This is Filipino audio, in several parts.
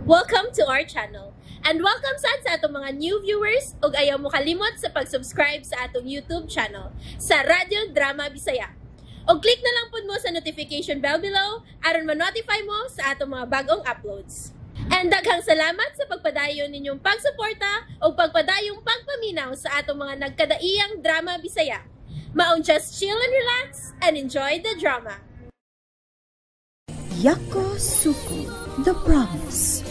Welcome to our channel. And welcome sa atong mga new viewers ug ayaw mo kalimot sa pag-subscribe sa atong YouTube channel sa Radio Drama Bisaya. O click na lang pud mo sa notification bell below aron ma-notify mo sa atong mga bagong uploads. And daghang salamat sa pagpadayon ninyong pagsuporta o pagpadayong pagpaminaw sa atong mga nagkadaiyang Drama Bisaya. Maong just chill and relax and enjoy the drama. Yakosuko, The Promise.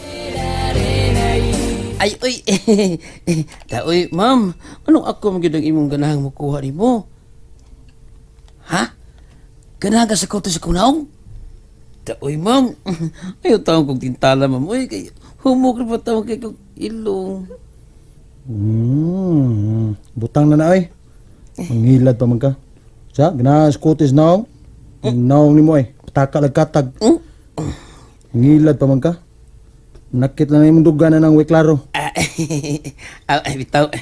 Ay, uy, uy, ma'am, anong ako magiging imong ganahang makuha ni mo? Ha? Ganahan ka sa koto sa kunaw? Uy, ma'am, ayaw taong kong tintala, ma'am. Uy, humok na pa taong kay kong ilong. Butang na na, ay. Manghilad pa man ka. Sa, ganahan sa koto sa naong. Naong ni mo, ay. Pataka lagkatag. Manghilad pa man ka. Nakit lang yung duga na ng weklaro. Ay, bitaw.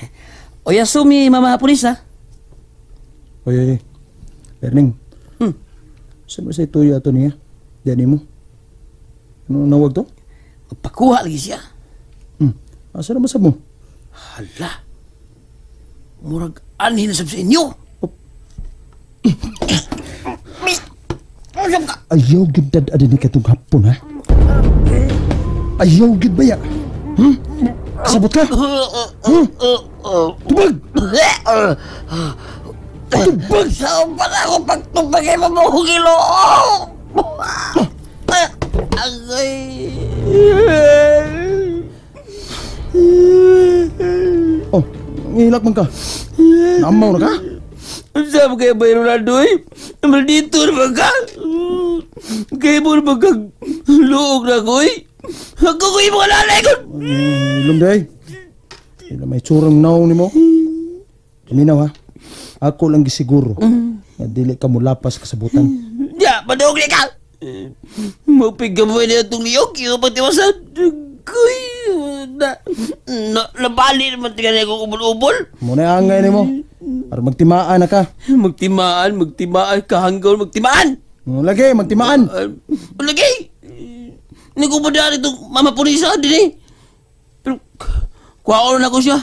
O yasumi, mama pulis, ha? Oy. Erning. Saan ba sa ituyo ato niya? Diyan mo. Ano nawag to? Magpakuha lagi siya. Asa naman sa mo? Hala. Murag anhin na sa inyo. Ayaw gid dad ada ni katong hapon, ha? Ayaw gid ba ya? Sabot ka? Tubag! Tubag! Saan pa na ako pagtubag ay mamuhugilo? Agay. Oh, ngilak man ka. Namaw na ka? Saan kaya ba yung Ronaldo eh? Maldito naman ka. Kaya mo naman kang luog na ko eh. Ako ko yung mga lalay ko. Ilum day. Ila may tsurang naong ni mo. Minaw ha. Ako lang gisiguro. Na dili ka mo lapas kasabutan. Ya, madog ni ka. Mapig ka mo na itong niyog. Yung patiwasan. Kuy. Nabali naman tingnan niya kong ubol-ubol. Muna angay ni mo. Para magtimaan na ka. Magtimaan. Kahanggaw, magtimaan. Lagi, magtimaan. Lagi. Nagkupadaan itong mama punisa din eh. Pero, kuhaon ako siya.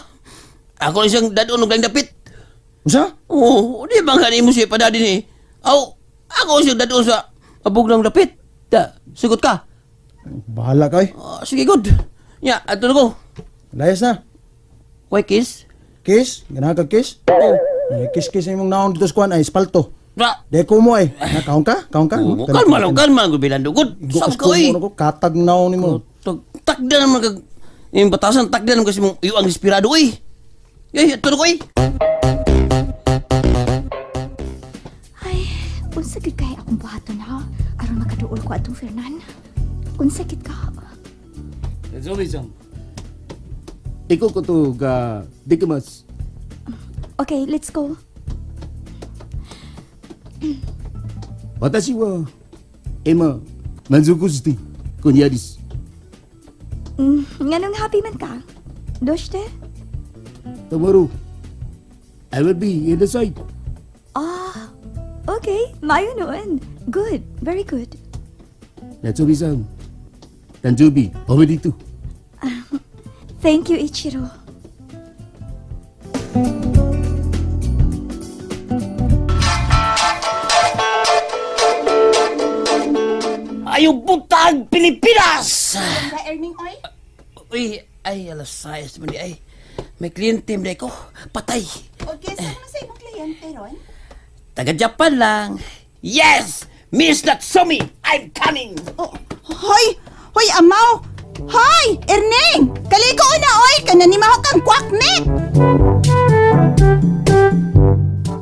Ako lang siyang dadon ng dapit. Usa? Oo, di ba nga mo siya padadin eh. Ako siyang dadon sa abog ng dapit. Sigot ka. Bahala ka eh. Sige, good. Ya, ato na ko. Layas na. Why kiss? Kiss? Ganahan ka kiss? Oo. Kiss yung naong dito sa kuhan ay espalto. Ra. Deko mo ay. Kaon ka? Kalma lang. Gubilan dugod. Saan ka eh? Katag naong ni mo. Takda naman kag yung batasan. Takda naman kasi mong iyo ang inspirado eh. Ay, ito na ko eh. Ay, unsakit kaya akong buhaton ha? Aron makaduol ko atong Fernan. Unsakit ka. Zombie-san. Ikaw ko to ga dikimas. Okay, let's go. Watashi wa ema manzoku shite konniya desu. Nganong happy man ka? Doshite? Tomorrow I will be in the site. Okay. Mayo noon. Good. Very good. Natsubi-san. Tanjubi, omeditu. Thank you, Ichiro. Ayaw butang Pilipinas! Ganda, Erning, oy? Uy, ay, alas sayas naman di ay. May kliyente mo ko, patay. Okay, saan mo sa ibang kliyente, Ron? Taga-Japan lang. Yes! Miss Natsumi, I'm coming! Hoy! Hoy, amaw! Hoy! Erning! Kaligo na, oy! Kananimaho kang kwaknik!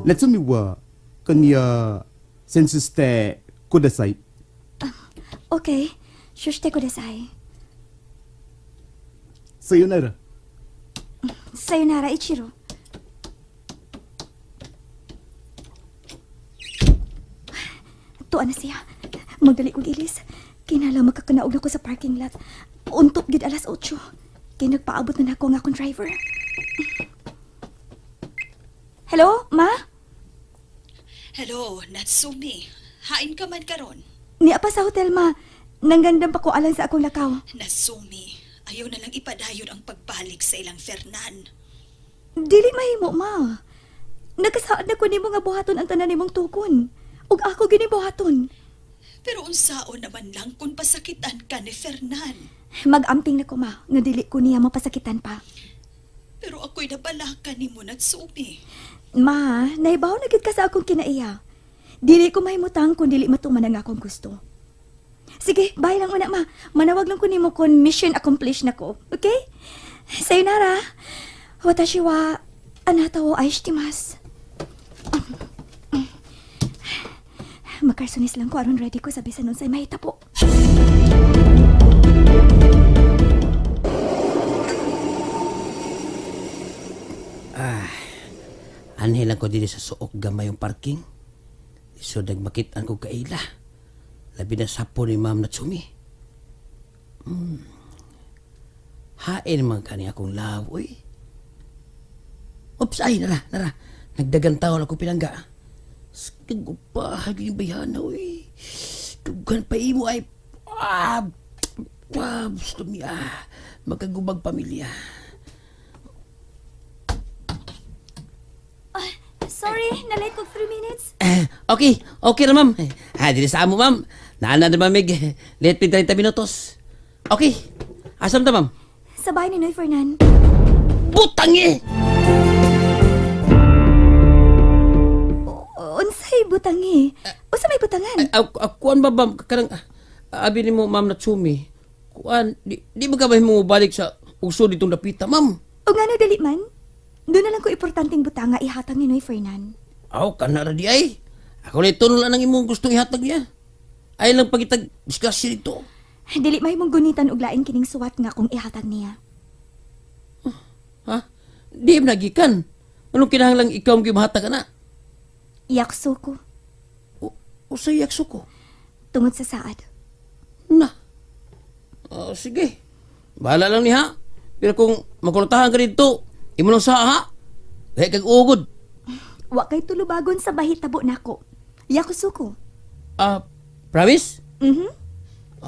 Natsumi wa konniya sensuste kudasai. Okay. Shushite kudasai. Sayonara. Sayonara, Ichiro. Tuwa na siya. Magdali kong ilis. Kinala magkakanaog na ko sa parking lot. Untop gid alas 8. Kaya nagpaabot na ako ng akong driver. Hello, ma? Hello, Natsumi. Hain ka man karon. Niya pa sa hotel, ma. Nanggandam pa ko alang sa akong lakaw. Natsumi, Ayaw na lang ipadayon ang pagbalik sa ilang Fernan. Dili mahimo, ma. Nagasaad na ko nimo nga buhaton ang tanan nimong tukon. Ug ako gini buhaton. Pero unsaon naman lang kung pasakitan ka ni Fernan. Mag-amping na ko, ma, nga dili ko niya mapasakitan pa. Pero ako'y nabalakan ni mo Natsumi. Ma, naibaw na gid ka sa akong kinaiya. Dili ko mahimutang kung dili matuman ang akong gusto. Sige, bye lang una, ma. Manawag lang ko nimo kung mission accomplished na ko. Okay? Sayonara. Watashi wa anata wo aishitimasu. Makarsunis lang ko aron ready ko sa bisan unsay mahita po. Anhi lang ko dili sa suok gamay yung parking. So nagmakitaan ko kaila. Labi na sapo ni Ma'am Natsumi. Hain man kani akong lawoy. Oops, ay, nara. Nagdagan taon ako pinangga. Skagupahag yung bayana, uy. Tugan pa imo ay... gusto mi, magkagubag pamilya. Sorry, na-late ko 3 minutes. Okay na, ma'am. Dili sa amo, ma'am. Naana na mamig. Late pin 30 minutos. Okay. Asam ta, ma'am? Sa bahay ni Noy Fernan. Butangi! Unsay butangi? Usa may butangan? Kuan ba, ma'am? Karang, abi ni mo, Ma'am Natsumi. Kuan, di ba ka ba mo balik sa usod itong dapita, ma'am? O nga no, dali man. Doon na lang ko importanteng butanga ihatang ni Noy Fernan. Kanara di ay. Ako na ito lang ang imong gustong ihatag niya. Ay lang pagitag diskusyon ito. Dili may mong gunitan og lain kining suwat nga kung ihatag niya. Ha? Di nagikan. Anong kinahanglang ikaw ang gimahatag na? Yakso ko. O sa yakso ko? Tungod sa saad. Na. Sige. Bahala lang niya. Pero kung makulatahan ka dito, imo lang sa ha? Dahil kag ugod. Wa kay tulubagon sa bahitabo nako. Yakuso ko. Promise?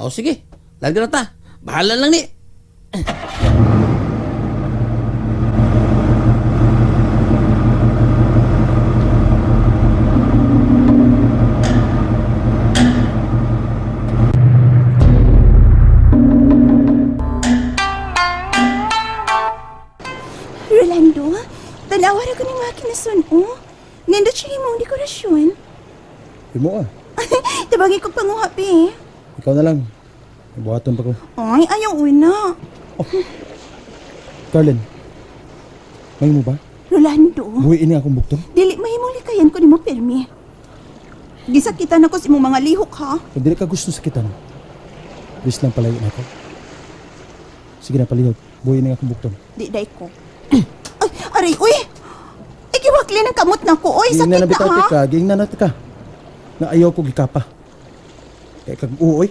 Sige. Lagi na ta. Bahala lang ni. Rolando, talawar ako ng mga kinasun, oh. Nindot siya mong dekorasyon. Imo Tabagay ko panguhapi, eh. Ikaw na lang. Buhaton pa ko. Ay, ayaw una. Carlin, may mo ba? Rolando, Buhi ini akong bukton. dili mahimuli kayan ko ni mo permi. Gisakitan ako sa imong mga lihok, ha? Kung dili ka gusto sakitan, please lang palayo na ako. Sige na, palihog. Buhi ini akong bukton. Di day ko. Ay, aray, uy! Ikiwakli ng kamot na ko, oy, Ging sakit na na, ha? ka, ging na ka. Na ayaw ko gikapa. Kaya kag uoy.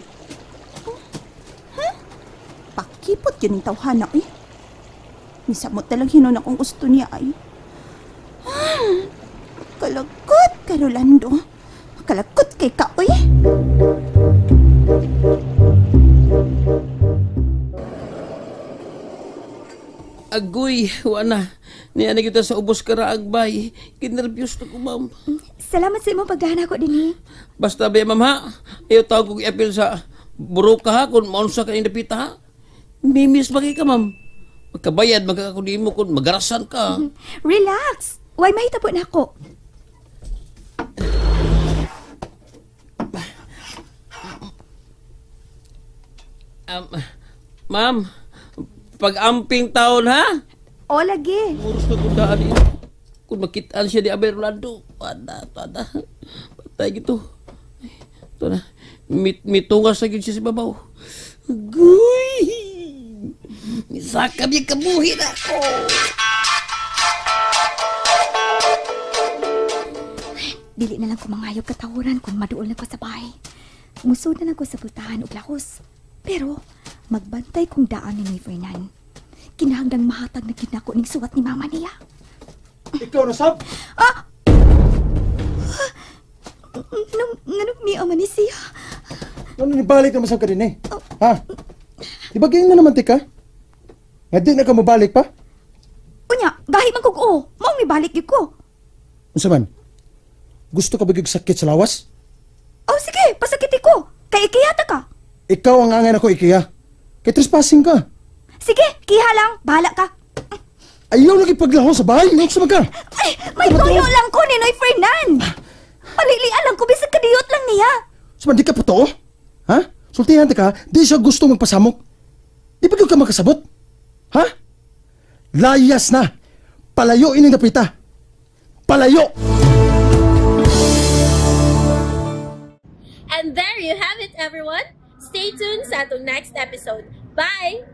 Pakipot yun yung tawhana, eh. Misamot na lang hinon akong gusto niya, ay. Kalagot ka, Rolando. Kalagot kay ka, oy. Agoy, wala. Niya na kita sa ubos karaag bay. Kinervyos na ko, ma'am. Salamat sa imong paghana ko dinhi. Basta ba, ma'am, ha? Ayaw tawag kong i-appeal sa buro ka, ha? Kung maunsa ka yung napita, ha? Mimis ba ka, ma'am? Magkabayad, magkakakuni mo kung magarasan ka. Relax. Why mahitabo nako? Ma'am, pag-amping taon, ha? O lagi. Muros na kung daan yun. Kung makitaan siya ni Abel Rolando. Pada. Patay gitu. Ito na. Mitungas na siya si babaw. Agoy! Misakab yung kabuhin ako. Dili na lang ko mangayog katawuran kung maduol na ko sa bahay. Musod na lang ko sa pultahan o lahos. Pero, magbantay kong daan ni Noy Fernan. Kinahanggang mahatag na ginako ning suwat ni mama niya. Ikaw na, Sab? Nganong ni ama ni siya? Ano nibalik naman sa ka din, eh? Ha? Di ba ging na naman tika? Nga di na ka mabalik pa? Unya, gahi man kog o. Mao mi balik gyud ko. Unsa man? Gusto ka bigig sakit sa lawas? Oh, sige, pasakiti ko. Kay ikiyata ka. Ikaw ang angan ako, Ikiya. Kay trespassing ka. Sige, kiha lang. Bahala ka. Ayaw lagi paglaho sa bahay. Unsa man ka? Ay, may tuyo lang ko ni Noy Fernan. Palilian lang ko, bisag kadiyot lang niya. Sa man, di ka puto? Ha? Sultihan ka, di siya gusto magpasamok. Di ba ka makasabot? Ha? Layas na. Palayo ining napita. Palayo! And there you have it, everyone. Stay tuned sa atong next episode. Bye!